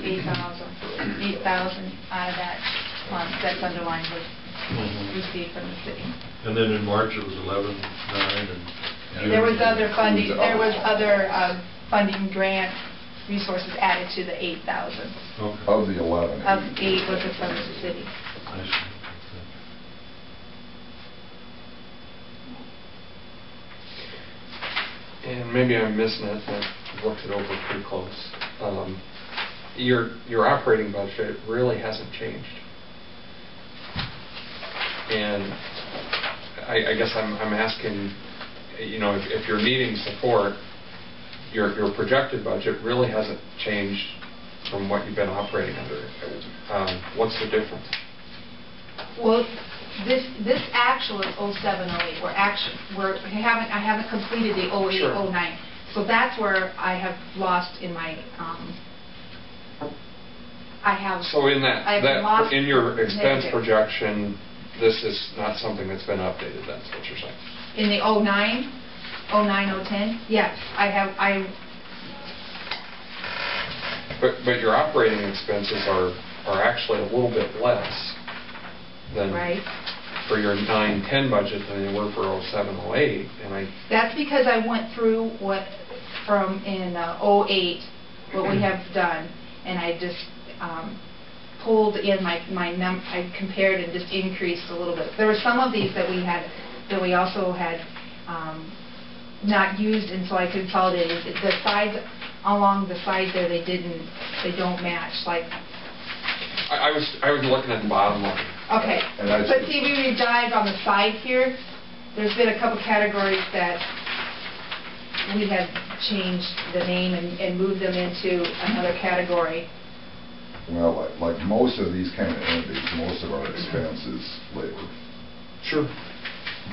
8,000 out of that fund that's underlined was received from the city. And then in March it was 11.9, and there was other funding. There was other funding grant resources added to the 8,000. Okay. Of the 11. Of 8 was from the city. I see. And maybe I'm missing it, but I've looked it over pretty close. Your operating budget really hasn't changed. And I guess I'm asking, you know, if you're needing support, your projected budget really hasn't changed from what you've been operating under. What's the difference? Well, this actual is 0708. I haven't completed the 08 Sure. 09. So that's where I have lost in my So in in your expense projection, this is not something that's been updated. That's what you're saying. In the 09, 010, yes, But your operating expenses are actually a little bit less than right. for your 9-10 budget than they were for 07-08, and That's because I went through what from in 08 what we have done, and I just pulled in my I compared and just increased a little bit. There were some of these that we also had not used, and so I consolidated the sides along the side there. They don't match. Like I was looking at the bottom line. Okay, but see, we dived on the side here. There's been a couple categories that we have changed the name and moved them into another category. Well, like most of these kind of entities, most of our expense is labor. Sure.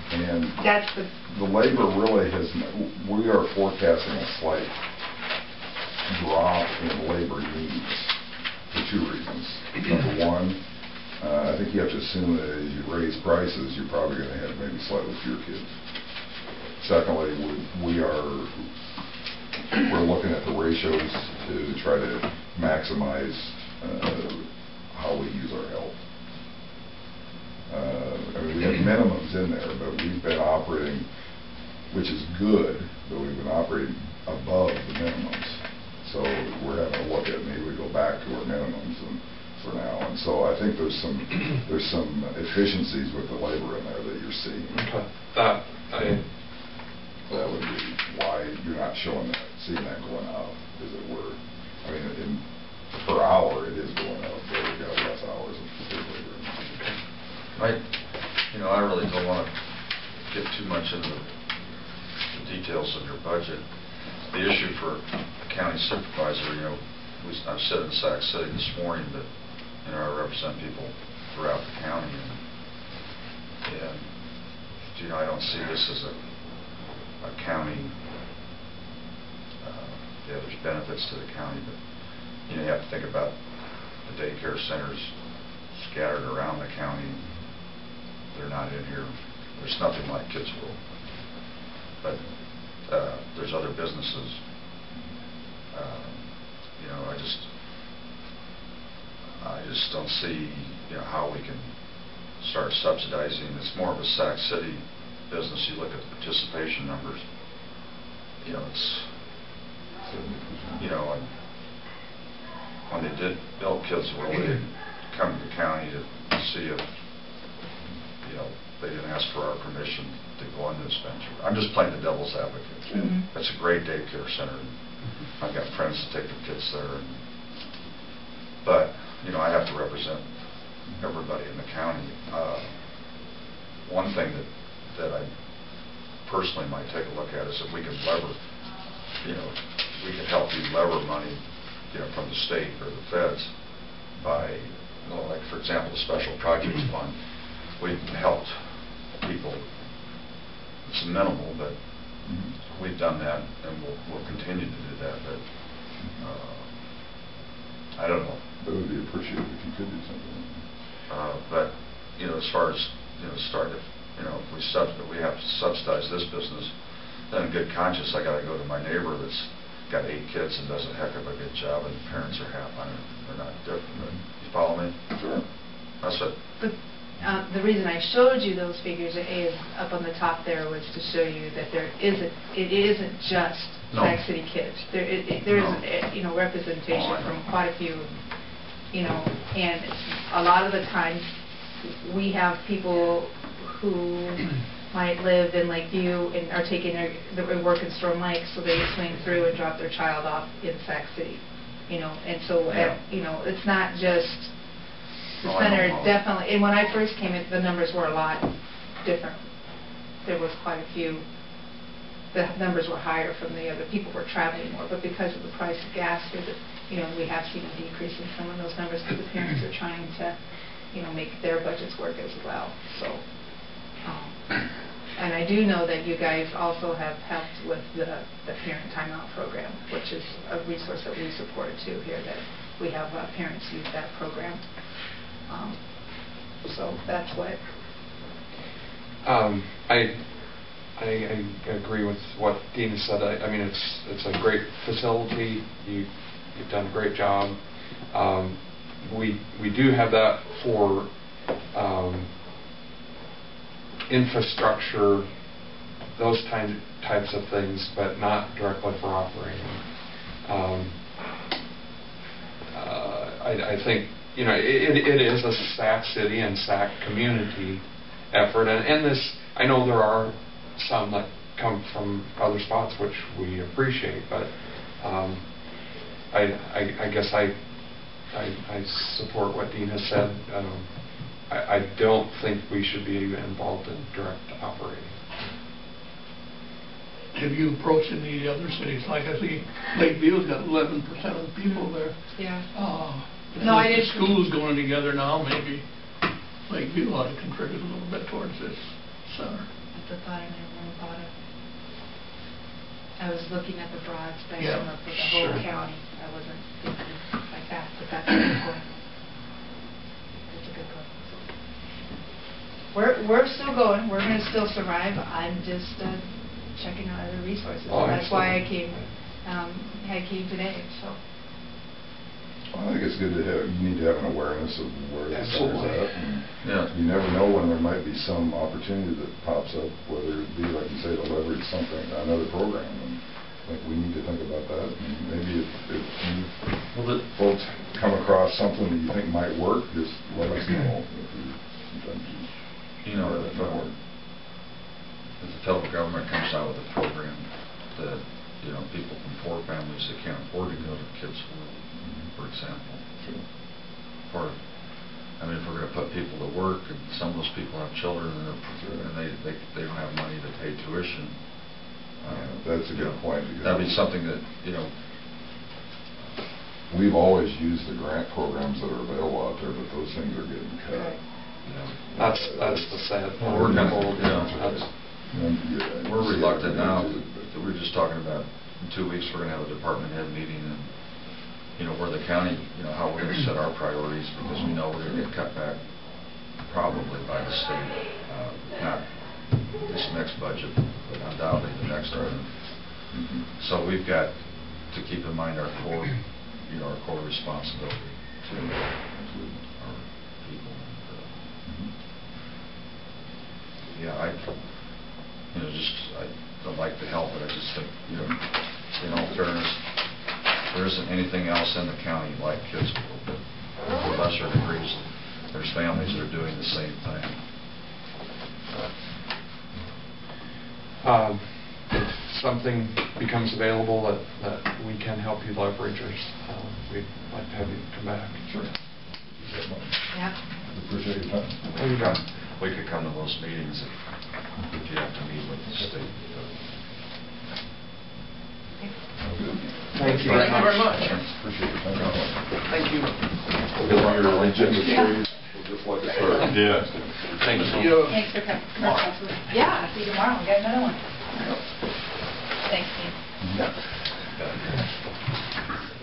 And that's the labor really we are forecasting a slight drop in labor needs for 2 reasons. Number one, I think you have to assume that as you raise prices, you're probably going to have maybe slightly fewer kids. Secondly, we're looking at the ratios to try to maximize how we use our help. I mean, we have minimums in there, but we've been operating, which is good, but we've been operating above the minimums. So we're having to look at maybe we go back to our minimums for now. And so I think there's some efficiencies with the labor in there that you're seeing. Okay. That would be why you're not seeing that going up, as it were. I mean, per hour it is going up, but we've got less hours of labor. I really don't want to get too much into the details of your budget. The issue for the county supervisor, I've said in Sac City this morning that I represent people throughout the county, and I don't see this as a county. There's benefits to the county, but you have to think about the daycare centers scattered around the county. They're not in here. There's nothing like Kids World, but there's other businesses. I just don't see how we can start subsidizing. It's more of a Sac City business. You look at the participation numbers. It's and when they did build Kids World, they didn't come to the county to see if they didn't ask for our permission to go into this venture. I'm just playing the devil's advocate. Mm-hmm. It's a great daycare center. I've got friends that take their kids there. But I have to represent everybody in the county. One thing that I personally might take a look at is if we could lever, we could help you lever money, from the state or the feds by, like for example, the Special Projects Fund. We've helped people. It's minimal, but we've done that, and we'll continue to do that. But I don't know. That would be appreciated if you could do something. But as far as if we have to subsidize this business, then in good conscience I got to go to my neighbor that's got 8 kids and does a heck of a good job, and parents are happy. They're not different. You follow me? Sure. That's it. But the reason I showed you those figures is up on the top there was to show you that it isn't just No. Sac City kids. There's No. representation Oh, I know. from quite a few, and a lot of the times we have people who might live in Lakeview and are taking their work in Storm Lake, so they swing through and drop their child off in Sac City, and so Yeah. it's not just the Oh, I know. center. Definitely, and when I first came in, the numbers were a lot different. There was quite a few. The numbers were higher from the other people were traveling more, but because of the price of gas, we have seen a decrease in some of those numbers because the parents are trying to, make their budgets work as well. So, and I do know that you guys also have helped with the parent timeout program, which is a resource that we support too here. That we have parents use that program. So that's what. I agree with what Dina said. I mean, it's a great facility. You've done a great job. We do have that for infrastructure, those types of things, but not directly for operating. I think it is a Sac City and Sac community effort, and this, I know there are some that come from other spots which we appreciate, but I guess I support what Dean has said. I don't think we should be involved in direct operating. Have you approached any of the other cities? Like I see Lakeview's got 11% of the people there. Yeah. No, I the didn't. schools going together now, maybe Lakeview ought to contribute a little bit towards this center. That's a thought I never thought of. I was looking at the broad spectrum of the whole Sure. county. I wasn't thinking like that, but that's a good point. That's a good point. We're still going. We're going to still survive. I'm just checking out other resources. Oh, That's why I absolutely. came today. So. I think it's good to have, you need to have an awareness of where the center's Absolutely. at. And Yeah. you never know when there might be some opportunity that pops up, whether it be, like you say, to leverage something, another program. And I think we need to think about that. And maybe if you folks come across something that you think might work, just let us know. Sometimes You know, that might work. if the federal government comes out with a program that, people from poor families that can't afford to go to kids' school, for example. Or, if we're going to put people to work, and some of those people have children, and they don't have money to pay tuition. That's a good point. Because That'd be something that, we've always used the grant programs that are available out there, but those things are getting cut. That's the sad part. We're gonna- That's- we're reluctant now. We were just talking about in 2 weeks we're going to have a department head meeting, and where the county, how we're going to set our priorities, because we know we're going to get cut back probably by the state, not this next budget, but undoubtedly the next one. So we've got to keep in mind our core responsibility to our people. I'd like to help, but I just think, in all fairness, there isn't anything else in the county like kids' school, but to lesser degrees, there's families that are doing the same thing. If something becomes available that we can help you leverage, we'd like to have you come back. Sure. Yeah. Appreciate your time. We could come to those meetings if you have to meet with the state. Thank you Thank you very much. Appreciate your time. Thank you. We'll get on your agenda, please. We'll just let it start. Yeah. Thank you. Thanks for coming. Yeah, I'll see you tomorrow. We got another one. Thanks, Dean.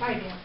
Bye, Dan.